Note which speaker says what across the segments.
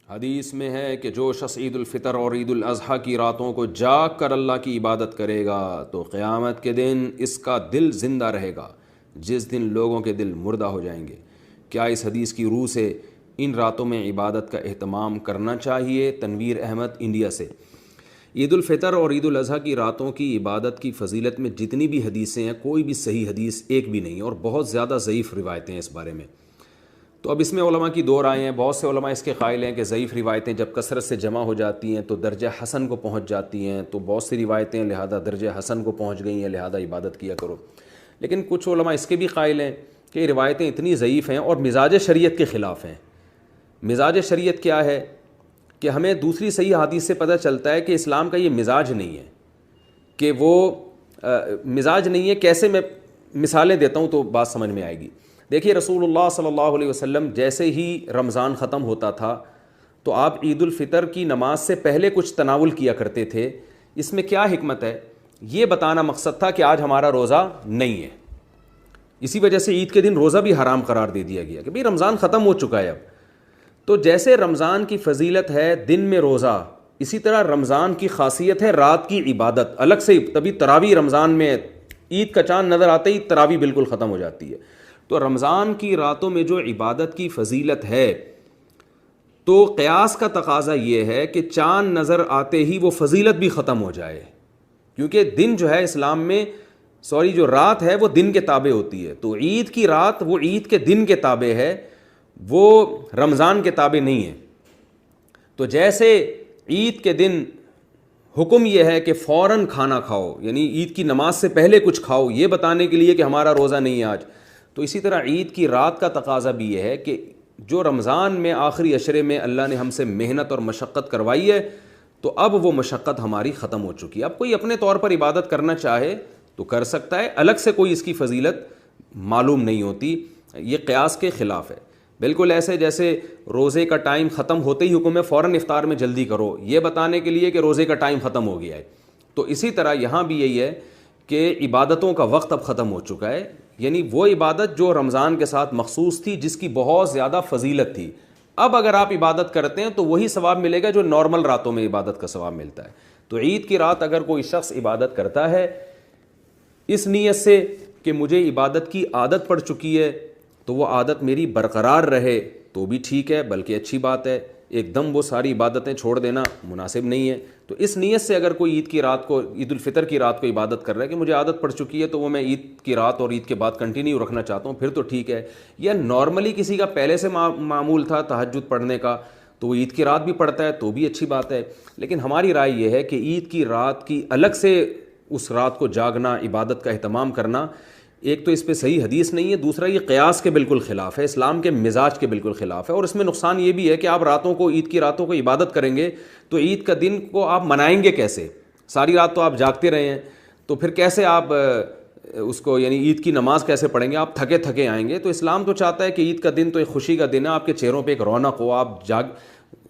Speaker 1: حدیث میں ہے کہ جو شخص عید الفطر اور عید الاضحیٰ کی راتوں کو جاگ کر اللہ کی عبادت کرے گا تو قیامت کے دن اس کا دل زندہ رہے گا جس دن لوگوں کے دل مردہ ہو جائیں گے۔ کیا اس حدیث کی روح سے ان راتوں میں عبادت کا اہتمام کرنا چاہیے؟ تنویر احمد انڈیا سے۔ عید الفطر اور عید الاضحیٰ کی راتوں کی عبادت کی فضیلت میں جتنی بھی حدیثیں ہیں کوئی بھی صحیح حدیث ایک بھی نہیں، اور بہت زیادہ ضعیف روایتیں ہیں اس بارے میں۔ تو اب اس میں علماء کی دو رائے ہیں۔ بہت سے علماء اس کے قائل ہیں کہ ضعیف روایتیں جب کثرت سے جمع ہو جاتی ہیں تو درجہ حسن کو پہنچ جاتی ہیں، تو بہت سی روایتیں لہذا درجہ حسن کو پہنچ گئی ہیں، لہذا عبادت کیا کرو۔ لیکن کچھ علماء اس کے بھی قائل ہیں کہ یہ روایتیں اتنی ضعیف ہیں اور مزاج شریعت کے خلاف ہیں۔ مزاج شریعت کیا ہے کہ ہمیں دوسری صحیح حدیث سے پتہ چلتا ہے کہ اسلام کا یہ مزاج نہیں ہے، کہ وہ مزاج نہیں ہے۔ کیسے؟ میں مثالیں دیتا ہوں تو بات سمجھ میں آئے گی۔ دیکھیے، رسول اللہ صلی اللہ علیہ وسلم جیسے ہی رمضان ختم ہوتا تھا تو آپ عید الفطر کی نماز سے پہلے کچھ تناول کیا کرتے تھے۔ اس میں کیا حکمت ہے؟ یہ بتانا مقصد تھا کہ آج ہمارا روزہ نہیں ہے۔ اسی وجہ سے عید کے دن روزہ بھی حرام قرار دے دیا گیا کہ بھئی رمضان ختم ہو چکا ہے اب۔ تو جیسے رمضان کی فضیلت ہے دن میں روزہ، اسی طرح رمضان کی خاصیت ہے رات کی عبادت الگ سے۔ تبھی تراویح رمضان میں عید کا چاند نظر آتے ہی تراویح بالکل ختم ہو جاتی ہے۔ تو رمضان کی راتوں میں جو عبادت کی فضیلت ہے، تو قیاس کا تقاضا یہ ہے کہ چاند نظر آتے ہی وہ فضیلت بھی ختم ہو جائے، کیونکہ دن جو ہے اسلام میں جو رات ہے وہ دن کے تابع ہوتی ہے۔ تو عید کی رات وہ عید کے دن کے تابع ہے، وہ رمضان کے تابع نہیں ہے۔ تو جیسے عید کے دن حکم یہ ہے کہ فوراً کھانا کھاؤ، یعنی عید کی نماز سے پہلے کچھ کھاؤ، یہ بتانے کے لیے کہ ہمارا روزہ نہیں ہے آج، تو اسی طرح عید کی رات کا تقاضا بھی یہ ہے کہ جو رمضان میں آخری عشرے میں اللہ نے ہم سے محنت اور مشقت کروائی ہے، تو اب وہ مشقت ہماری ختم ہو چکی ہے۔ اب کوئی اپنے طور پر عبادت کرنا چاہے تو کر سکتا ہے، الگ سے کوئی اس کی فضیلت معلوم نہیں ہوتی۔ یہ قیاس کے خلاف ہے۔ بالکل ایسے جیسے روزے کا ٹائم ختم ہوتے ہی حکم ہے فوراً افطار میں جلدی کرو، یہ بتانے کے لیے کہ روزے کا ٹائم ختم ہو گیا ہے۔ تو اسی طرح یہاں بھی یہی ہے کہ عبادتوں کا وقت اب ختم ہو چکا ہے، یعنی وہ عبادت جو رمضان کے ساتھ مخصوص تھی، جس کی بہت زیادہ فضیلت تھی، اب اگر آپ عبادت کرتے ہیں تو وہی ثواب ملے گا جو نارمل راتوں میں عبادت کا ثواب ملتا ہے۔ تو عید کی رات اگر کوئی شخص عبادت کرتا ہے اس نیت سے کہ مجھے عبادت کی عادت پڑ چکی ہے تو وہ عادت میری برقرار رہے تو بھی ٹھیک ہے، بلکہ اچھی بات ہے۔ ایک دم وہ ساری عبادتیں چھوڑ دینا مناسب نہیں ہے۔ تو اس نیت سے اگر کوئی عید کی رات کو، عید الفطر کی رات کو عبادت کر رہا ہے کہ مجھے عادت پڑ چکی ہے تو وہ میں عید کی رات اور عید کے بعد کنٹینیو رکھنا چاہتا ہوں، پھر تو ٹھیک ہے۔ یا نارملی کسی کا پہلے سے معمول تھا تہجد پڑھنے کا تو وہ عید کی رات بھی پڑھتا ہے تو بھی اچھی بات ہے۔ لیکن ہماری رائے یہ ہے کہ عید کی رات کی الگ سے اس رات کو جاگنا، عبادت کا اہتمام کرنا، ایک تو اس پہ صحیح حدیث نہیں ہے، دوسرا یہ قیاس کے بالکل خلاف ہے، اسلام کے مزاج کے بالکل خلاف ہے۔ اور اس میں نقصان یہ بھی ہے کہ آپ راتوں کو، عید کی راتوں کو عبادت کریں گے تو عید کا دن کو آپ منائیں گے کیسے؟ ساری رات تو آپ جاگتے رہے ہیں، تو پھر کیسے آپ اس کو، یعنی عید کی نماز کیسے پڑھیں گے؟ آپ تھکے تھکے آئیں گے۔ تو اسلام تو چاہتا ہے کہ عید کا دن تو ایک خوشی کا دن ہے، آپ کے چہروں پہ ایک رونق ہو، آپ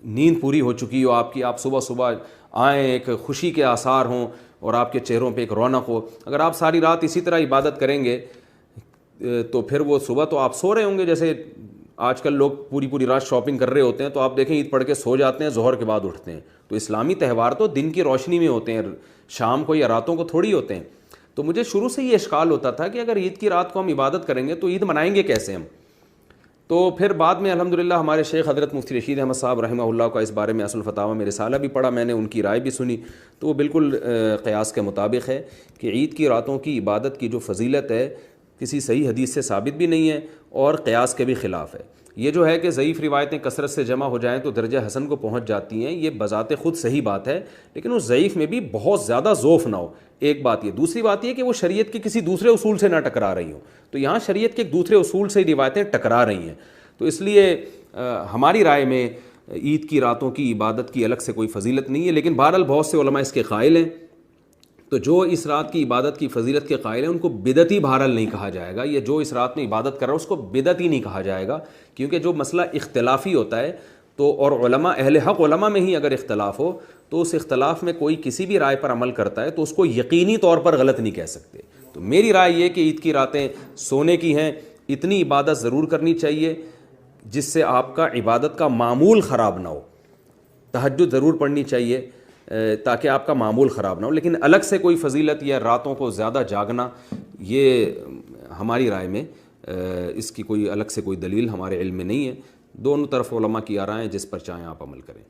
Speaker 1: نیند پوری ہو چکی ہو آپ کی، آپ صبح صبح آئیں، ایک خوشی کے آثار ہوں اور آپ کے چہروں پہ ایک رونق ہو۔ اگر آپ ساری رات اسی طرح عبادت کریں گے تو پھر وہ صبح تو آپ سو رہے ہوں گے، جیسے آج کل لوگ پوری رات شاپنگ کر رہے ہوتے ہیں تو آپ دیکھیں عید پڑھ کے سو جاتے ہیں، ظہر کے بعد اٹھتے ہیں۔ تو اسلامی تہوار تو دن کی روشنی میں ہوتے ہیں، شام کو یا راتوں کو تھوڑی ہوتے ہیں۔ تو مجھے شروع سے یہ اشکال ہوتا تھا کہ اگر عید کی رات کو ہم عبادت کریں گے تو عید منائیں گے کیسے ہم؟ تو پھر بعد میں الحمدللہ ہمارے شیخ حضرت مفتی رشید احمد صاحب رحمہ اللہ کا اس بارے میں اصل فتاویٰ میں رسالہ بھی پڑھا میں نے، ان کی رائے بھی سنی، تو وہ بالکل قیاس کے مطابق ہے کہ عید کی راتوں کی عبادت کی جو فضیلت ہے کسی صحیح حدیث سے ثابت بھی نہیں ہے اور قیاس کے بھی خلاف ہے۔ یہ جو ہے کہ ضعیف روایتیں کثرت سے جمع ہو جائیں تو درجہ حسن کو پہنچ جاتی ہیں، یہ بذات خود صحیح بات ہے، لیکن اس ضعیف میں بھی بہت زیادہ ذوف نہ ہو، ایک بات یہ۔ دوسری بات یہ کہ وہ شریعت کے کسی دوسرے اصول سے نہ ٹکرا رہی ہوں، تو یہاں شریعت کے ایک دوسرے اصول سے روایتیں ٹکرا رہی ہیں۔ تو اس لیے ہماری رائے میں عید کی راتوں کی عبادت کی الگ سے کوئی فضیلت نہیں ہے، لیکن بہرحال بہت سے علماء اس کے قائل ہیں۔ تو جو اس رات کی عبادت کی فضیلت کے قائل ہیں ان کو بدعتی بہرحال نہیں کہا جائے گا، یا جو اس رات میں عبادت کر رہا ہے اس کو بدعتی نہیں کہا جائے گا، کیونکہ جو مسئلہ اختلافی ہوتا ہے تو، اور علماء، اہل حق علماء میں ہی اگر اختلاف ہو تو اس اختلاف میں کوئی کسی بھی رائے پر عمل کرتا ہے تو اس کو یقینی طور پر غلط نہیں کہہ سکتے۔ تو میری رائے یہ کہ عید کی راتیں سونے کی ہیں، اتنی عبادت ضرور کرنی چاہیے جس سے آپ کا عبادت کا معمول خراب نہ ہو۔ تہجد ضرور پڑھنی چاہیے تاکہ آپ کا معمول خراب نہ ہو، لیکن الگ سے کوئی فضیلت یا راتوں کو زیادہ جاگنا، یہ ہماری رائے میں اس کی کوئی الگ سے کوئی دلیل ہمارے علم میں نہیں ہے۔ دونوں طرف علماء کی آرائیں ہیں، جس پر چاہیں آپ عمل کریں۔